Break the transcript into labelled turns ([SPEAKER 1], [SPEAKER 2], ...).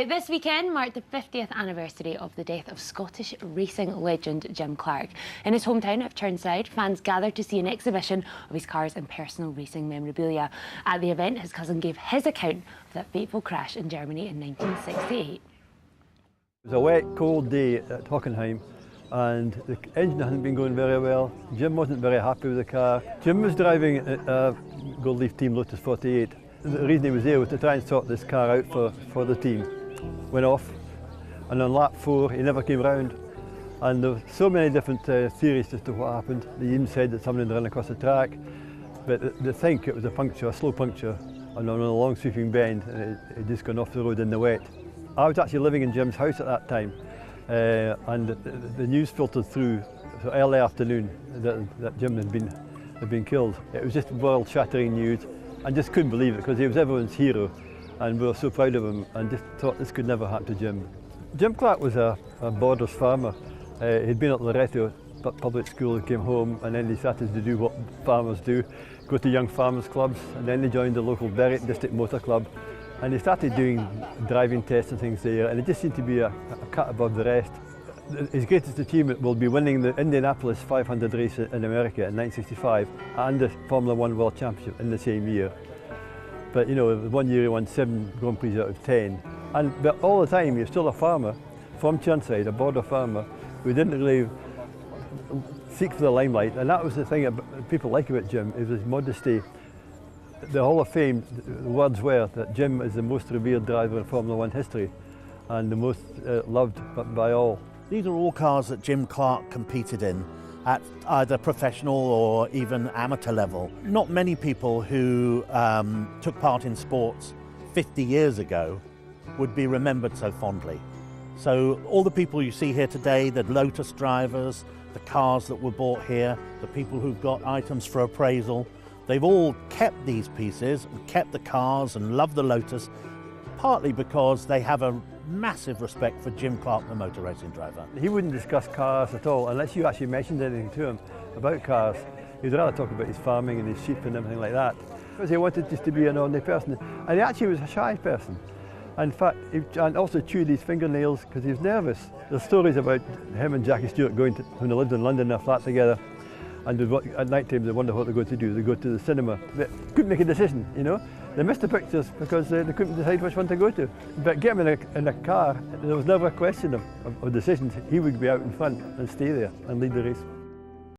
[SPEAKER 1] This weekend marked the 50th anniversary of the death of Scottish racing legend Jim Clark. In his hometown of Chirnside, fans gathered to see an exhibition of his cars and personal racing memorabilia. At the event, his cousin gave his account of that fateful crash in Germany in 1968.
[SPEAKER 2] It was a wet, cold day at Hockenheim, and the engine hadn't been going very well. Jim wasn't very happy with the car. Jim was driving a Gold Leaf Team Lotus 48. The reason he was there was to try and sort this car out for the team. Went off, and on lap 4 he never came round. And there were so many different theories as to what happened. They even said that someone had run across the track, but they think it was a puncture, a slow puncture, and on a long sweeping bend, and it had just gone off the road in the wet. I was actually living in Jim's house at that time, and the news filtered through so early afternoon that Jim had been killed. It was just world-shattering news. I just couldn't believe it because he was everyone's hero, and we were so proud of him, and just thought this could never happen to Jim. Jim Clark was a Borders farmer. He'd been at Loretto public school and came home, and then he started to do what farmers do, go to young farmers clubs, and then he joined the local Berwick District Motor Club, and he started doing driving tests and things there, and it just seemed to be a cut above the rest. His greatest achievement will be winning the Indianapolis 500 race in America in 1965 and the Formula 1 World Championship in the same year. But you know, one year he won 7 Grand Prix out of 10. But all the time he was still a farmer from Chirnside, a border farmer, who didn't really seek for the limelight. And that was the thing that people like about Jim, is his modesty. The Hall of Fame, the words were that Jim is the most revered driver in Formula 1 history and the most loved by all.
[SPEAKER 3] These are all cars that Jim Clark competed in at either professional or even amateur level. Not many people who took part in sports 50 years ago would be remembered so fondly. So all the people you see here today, the Lotus drivers, the cars that were bought here, the people who've got items for appraisal, they've all kept these pieces and kept the cars and love the Lotus, partly because they have a massive respect for Jim Clark, the motor racing driver.
[SPEAKER 2] He wouldn't discuss cars at all unless you actually mentioned anything to him about cars. He'd rather talk about his farming and his sheep and everything like that, because he wanted just to be an ordinary person. And he actually was a shy person. In fact, he also chewed his fingernails because he was nervous. There's stories about him and Jackie Stewart going to, when they lived in London, in a flat together, and at night time they wonder what they're going to do. They go to the cinema. They couldn't make a decision, you know. They missed the pictures because they couldn't decide which one to go to. But get him in a car, there was never a question of decisions. He would be out in front and stay there and lead the race.